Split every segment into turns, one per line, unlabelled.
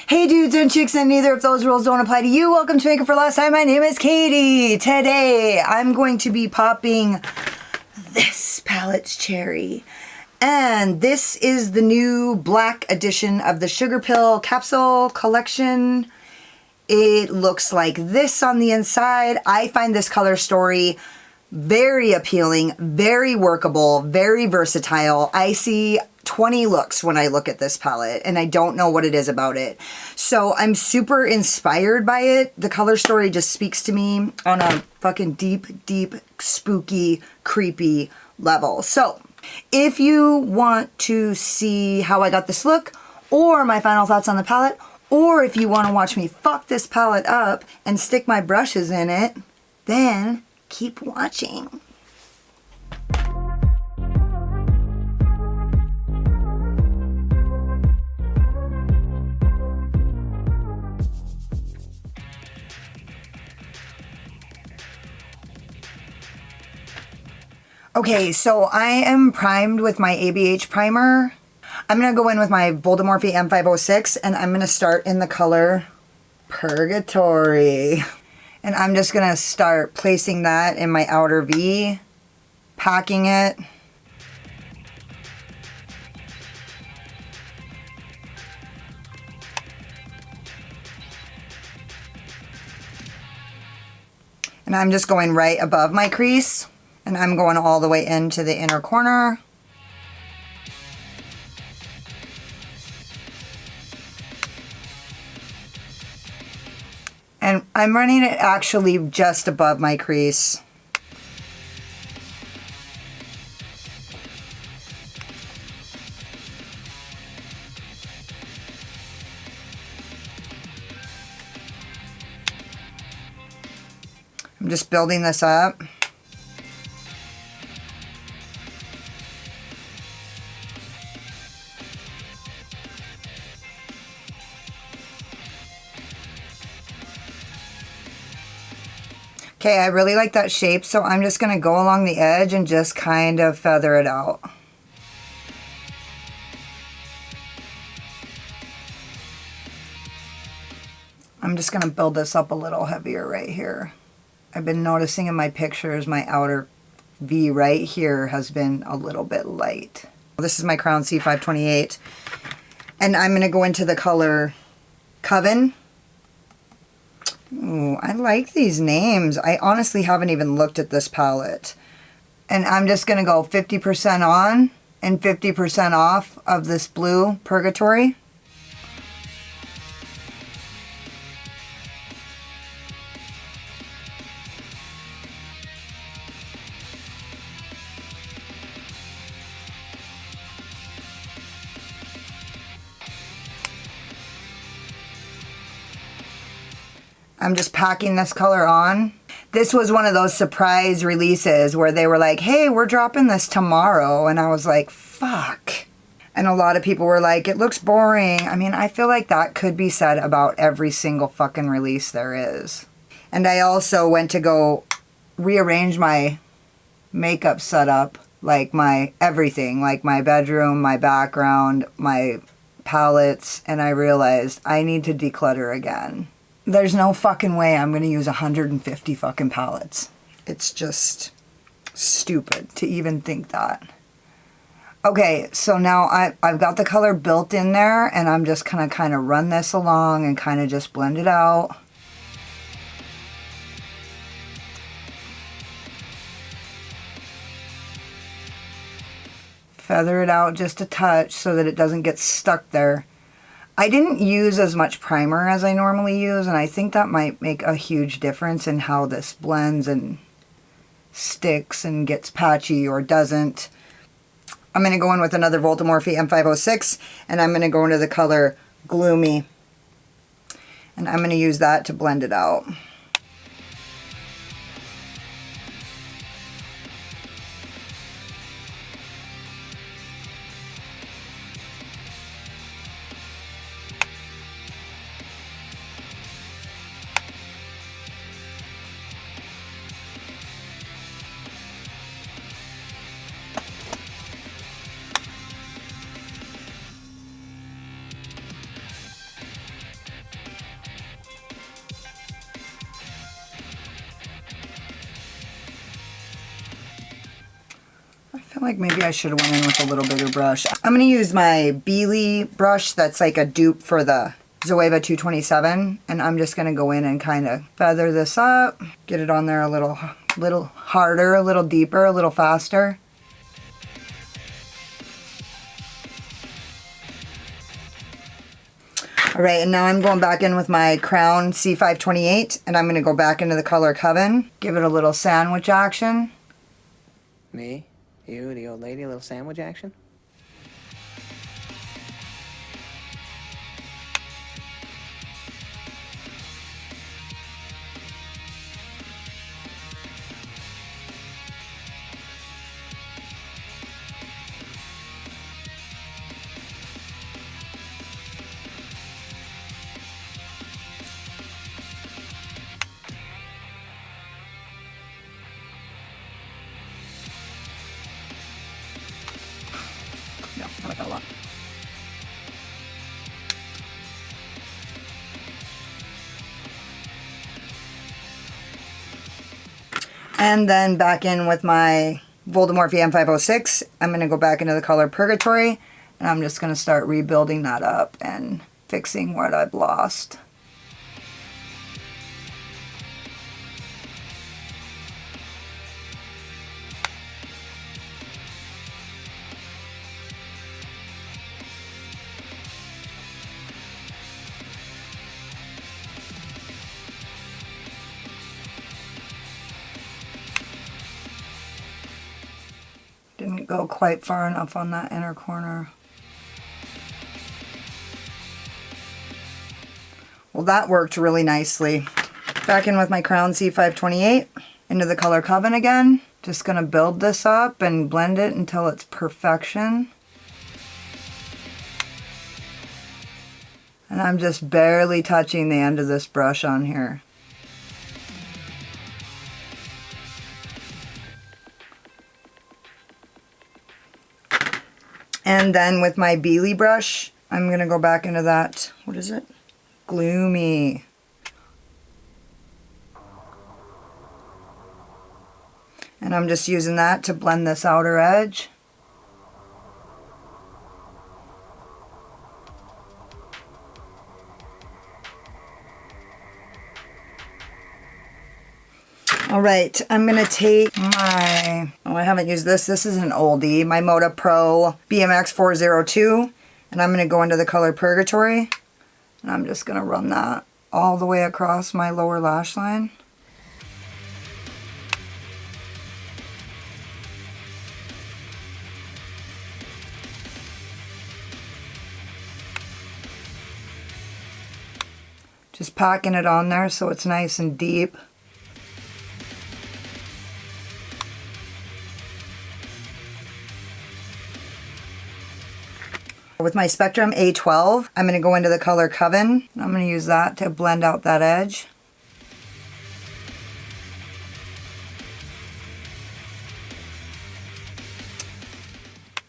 Hey dudes and chicks, and neither of those rules don't apply to you. Welcome to Make It For Last Time. My name is Katie. Today I'm going to be popping this palette's cherry. And this is the new black edition of the Sugarpill Capsule collection. It looks like this on the inside. I find this color story very appealing, very workable, very versatile. I see 20 looks when I look at this palette, and I don't know what it is about it. So I'm super inspired by it. The color story just speaks to me on a fucking deep, deep, spooky, creepy level. So if you want to see how I got this look, or my final thoughts on the palette, or if you want to watch me fuck this palette up and stick my brushes in it, then keep watching. Okay, so I am primed with my ABH primer. I'm going to go in with my VOLDEMORPHE M506, and I'm going to start in the color Purgatory. And I'm just going to start placing that in my outer V, packing it. And I'm just going right above my crease. And I'm going all the way into the inner corner. And I'm running it actually just above my crease. I'm just building this up. Okay, I really like that shape, so I'm just going to go along the edge and just kind of feather it out. I'm just going to build this up a little heavier right here. I've been noticing in my pictures my outer V right here has been a little bit light. This is my Crown C528, and I'm going to go into the color Coven. Ooh, I like these names. I honestly haven't even looked at this palette. And I'm just going to go 50% on and 50% off of this blue Purgatory. I'm just packing this color on. This was one of those surprise releases where they were like, hey, we're dropping this tomorrow. And I was like, fuck. And a lot of people were like, it looks boring. I mean, I feel like that could be said about every single fucking release there is. And I also went to go rearrange my makeup setup, like my everything, like my bedroom, my background, my palettes. And I realized I need to declutter again. There's no fucking way I'm going to use 150 fucking palettes. It's just stupid to even think that. Okay, so now I've got the color built in there, and I'm just going to kind of run this along and kind of just blend it out. Feather it out just a touch so that it doesn't get stuck there. I didn't use as much primer as I normally use, and I think that might make a huge difference in how this blends and sticks and gets patchy or doesn't. I'm going to go in with another VOLDEMORPHE M506, and I'm going to go into the color Gloomy. And I'm going to use that to blend it out. feel like maybe I should have went in with a little bigger brush. I'm going to use my BEILI brush that's like a dupe for the Zoeva 227, and I'm just going to go in and kind of feather this up, get it on there a little harder, a little deeper, a little faster. All right, and now I'm going back in with my Crown C528, and I'm going to go back into the color Coven, give it a little sandwich action.
Me? You, the old lady, a little sandwich action?
No, I like that a lot. And then back in with my VOLDEMORPHE M506, I'm going to go back into the color Purgatory, and I'm just going to start rebuilding that up and fixing what I've lost. Didn't go quite far enough on that inner corner. Well, that worked really nicely. Back in with my Crown C528, into the color Coven again. Just gonna build this up and blend it until it's perfection. And I'm just barely touching the end of this brush on here. And then with my BEILI brush, I'm going to go back into that, what is it? Gloomy. And I'm just using that to blend this outer edge. All right, I'm gonna take my, oh, I haven't used this. This is an oldie, my MODA Pro BMX 402. And I'm gonna go into the color Purgatory. And I'm just gonna run that all the way across my lower lash line. Just packing it on there so it's nice and deep. With my Spectrum A12, I'm going to go into the color Coven. I'm going to use that to blend out that edge.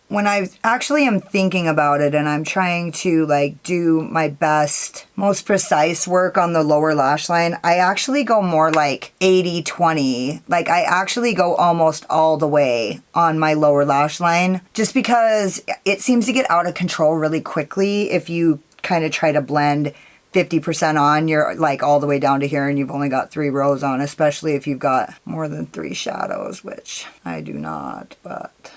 When I actually am thinking about it and I'm trying to like do my best, most precise work on the lower lash line, I actually go more like 80-20. Like I actually go almost all the way on my lower lash line just because it seems to get out of control really quickly if you kind of try to blend 50% on. You're like all the way down to here and you've only got 3 rows on, especially if you've got more than 3 shadows, which I do not, but...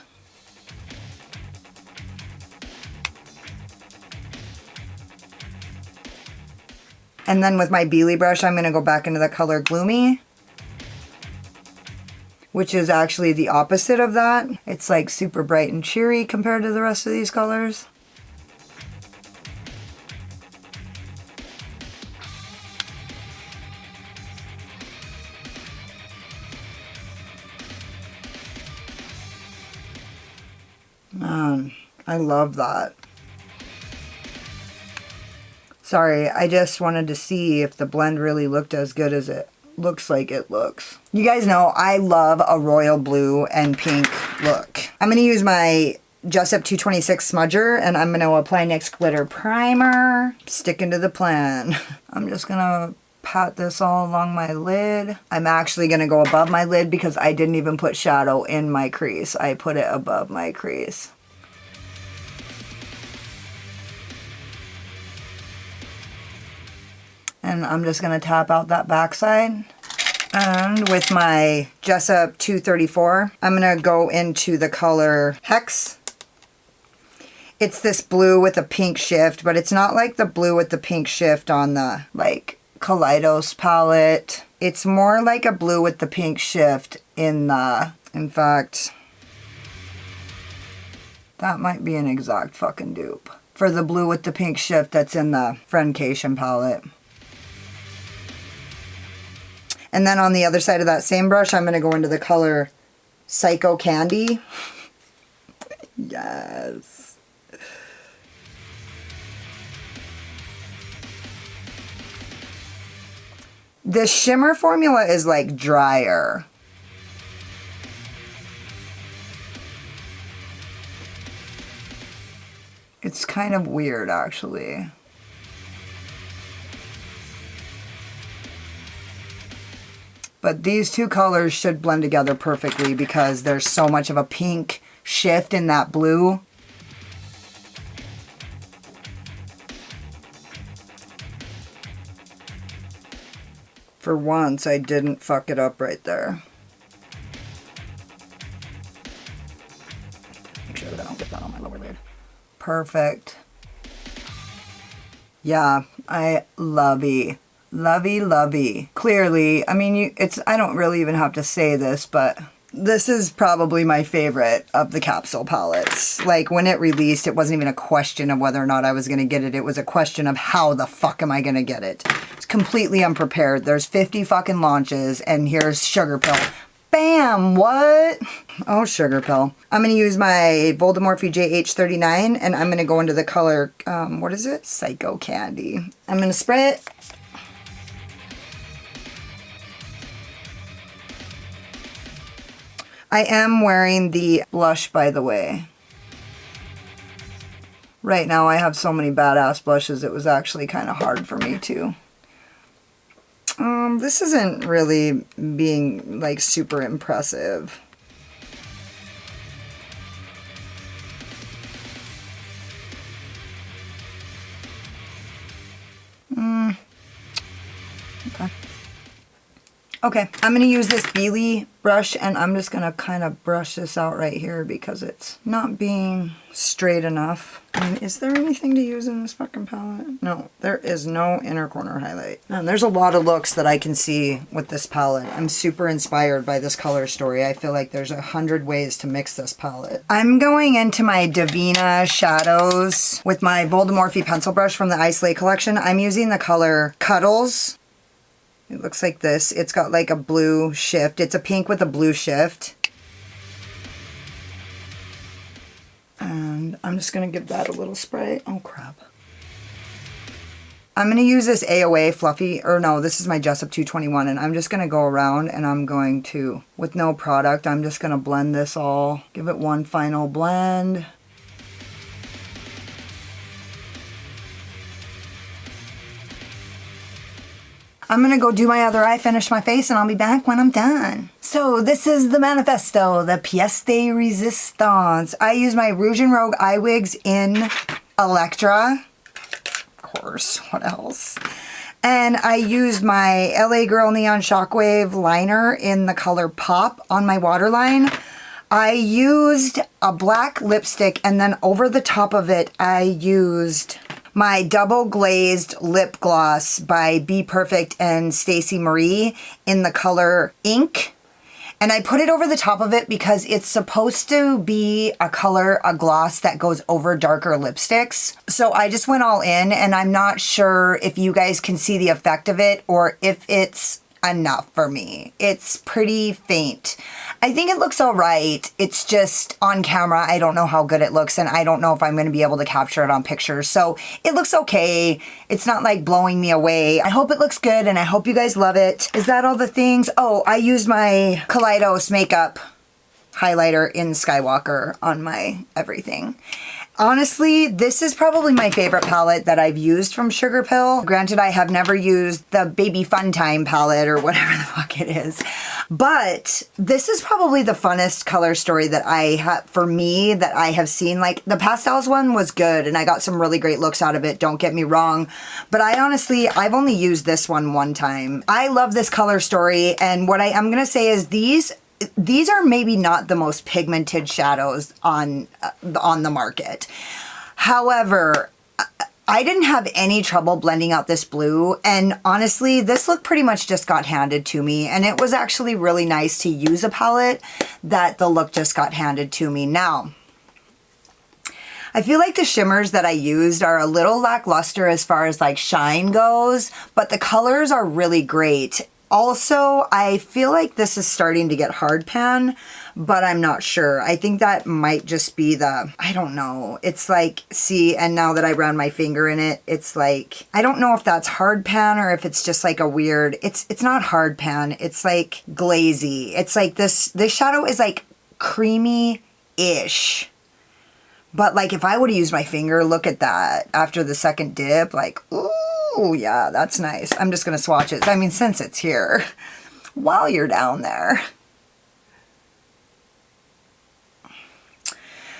And then with my BEILI brush, I'm going to go back into the color Gloomy, which is actually the opposite of that. It's like super bright and cheery compared to the rest of these colors. Man, I love that. Sorry, I just wanted to see if the blend really looked as good as it looks like it looks. You guys know I love a royal blue and pink look. I'm going to use my JESSUP 226 smudger and I'm going to apply NYX glitter primer. Sticking to the plan. I'm just going to pat this all along my lid. I'm actually going to go above my lid because I didn't even put shadow in my crease. I put it above my crease. And I'm just going to tap out that backside. And with my JESSUP 234, I'm going to go into the color Hex. It's this blue with a pink shift, but it's not like the blue with the pink shift on the, like, Kaleidos palette. It's more like a blue with the pink shift in fact, that might be an exact fucking dupe for the blue with the pink shift that's in the Friendcation palette. And then on the other side of that same brush, I'm going to go into the color Psycho Candy. Yes. The shimmer formula is like drier. It's kind of weird, actually. But these two colors should blend together perfectly because there's so much of a pink shift in that blue. For once, I didn't fuck it up right there. Make sure that I don't get that on my lower lid. Perfect. Yeah, I lovey. Lovey. Clearly, I mean, I don't really even have to say this, but this is probably my favorite of the Capsule palettes. Like, when it released, it wasn't even a question of whether or not I was going to get it. It was a question of how the fuck am I going to get it. It's completely unprepared. There's 50 fucking launches, and here's Sugarpill. Bam! What? Oh, Sugarpill. I'm going to use my VOLDEMORPHE JH39, and I'm going to go into the color, what is it? Psycho Candy. I'm going to spray it. I am wearing the blush, by the way. Right now I have so many badass blushes, it was actually kind of hard for me to. This isn't really being like super impressive. Okay, I'm going to use this BEILI brush and I'm just going to kind of brush this out right here because it's not being straight enough. I mean, is there anything to use in this fucking palette? No, there is no inner corner highlight. And there's a lot of looks that I can see with this palette. I'm super inspired by this color story. I feel like there's 100 ways to mix this palette. I'm going into my Divina shadows with my VOLDEMORPHE pencil brush from the Isolate collection. I'm using the color Cuddles. It looks like this. It's got like a blue shift. It's a pink with a blue shift. And I'm just going to give that a little spray. Oh, crap. I'm going to use this AOA Fluffy, or no, this is my JESSUP 221, and I'm just going to go around and I'm going to, with no product, I'm just going to blend this all. Give it one final blend. I'm gonna go do my other eye, finish my face, and I'll be back when I'm done. So this is the Manifesto, the pièce de résistance. I use my Rouge and Rogue eye wigs in Electra. Of course, what else? And I used my LA Girl Neon Shockwave liner in the color Pop on my waterline. I used a black lipstick, and then over the top of it, I used my double glazed lip gloss by Be Perfect and Stacey Marie in the color Ink. And I put it over the top of it because it's supposed to be a color, a gloss that goes over darker lipsticks. So I just went all in, and I'm not sure if you guys can see the effect of it or if it's enough for me. It's pretty faint. I think it looks all right. It's just on camera, I don't know how good it looks, and I don't know if I'm going to be able to capture it on pictures. So it looks okay. It's not like blowing me away. I hope it looks good, and I hope you guys love it. Is that all the things? Oh, I used my Kaleidos makeup highlighter in Skywalker on my everything. Honestly, this is probably my favorite palette that I've used from Sugarpill. Granted, I have never used the Baby Fun Time palette or whatever the fuck it is. But this is probably the funnest color story that I have, for me, that I have seen. Like, the pastels one was good and I got some really great looks out of it, don't get me wrong. But I've only used this one time. I love this color story, and what I am gonna say is these are maybe not the most pigmented shadows on the market. However, I didn't have any trouble blending out this blue, and honestly, this look pretty much just got handed to me, and it was actually really nice to use a palette that the look just got handed to me. Now, I feel like the shimmers that I used are a little lackluster as far as like shine goes, but the colors are really great. Also, I feel like this is starting to get hard pan, but I'm not sure. I think that might just be I don't know. It's like, see, and now that I ran my finger in it, it's like, I don't know if that's hard pan or if it's just like a weird, it's not hard pan. It's like glazy. It's like this shadow is like creamy-ish. But like if I would have used my finger, look at that. After the second dip, like, ooh. Oh yeah, that's nice. I'm just going to swatch it. I mean, since it's here, while you're down there.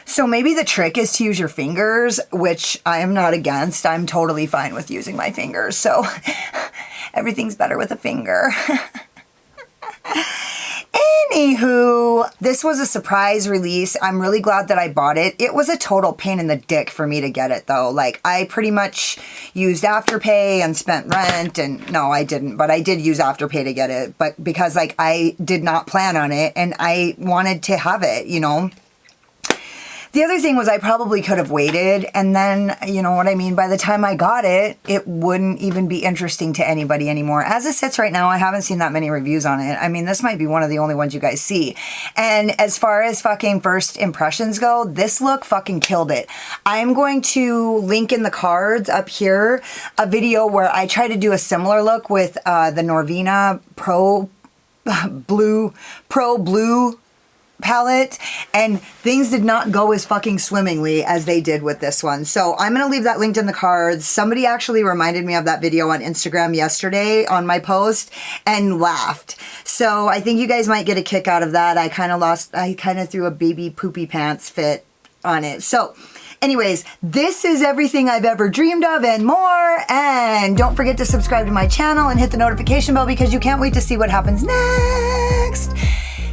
So maybe the trick is to use your fingers, which I am not against. I'm totally fine with using my fingers. So everything's better with a finger. Anywho, this was a surprise release. I'm really glad that I bought it. It was a total pain in the dick for me to get it though. Like, I pretty much used Afterpay and spent rent, and no, I didn't, but I did use Afterpay to get it. But because like I did not plan on it and I wanted to have it, you know. The other thing was I probably could have waited, and then, you know what I mean, by the time I got it, it wouldn't even be interesting to anybody anymore. As it sits right now, I haven't seen that many reviews on it. I mean, this might be one of the only ones you guys see. And as far as fucking first impressions go, this look fucking killed it. I'm going to link in the cards up here a video where I try to do a similar look with the Norvina Pro Blue palette, and things did not go as fucking swimmingly as they did with this one. So I'm going to leave that linked in the cards. Somebody actually reminded me of that video on Instagram yesterday on my post and laughed. So I think you guys might get a kick out of that. I kind of threw a baby poopy pants fit on it. So anyways, this is everything I've ever dreamed of and more. And don't forget to subscribe to my channel and hit the notification bell because you can't wait to see what happens next.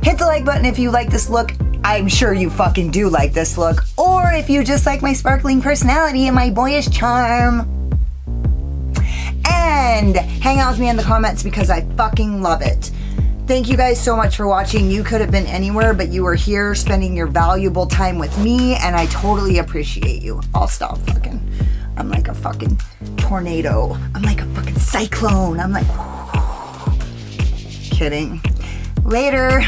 Hit the like button if you like this look. I'm sure you fucking do like this look. Or if you just like my sparkling personality and my boyish charm. And hang out with me in the comments because I fucking love it. Thank you guys so much for watching. You could have been anywhere, but you were here spending your valuable time with me, and I totally appreciate you. I'll stop fucking. I'm like a fucking tornado. I'm like a fucking cyclone. I'm like, kidding. Later.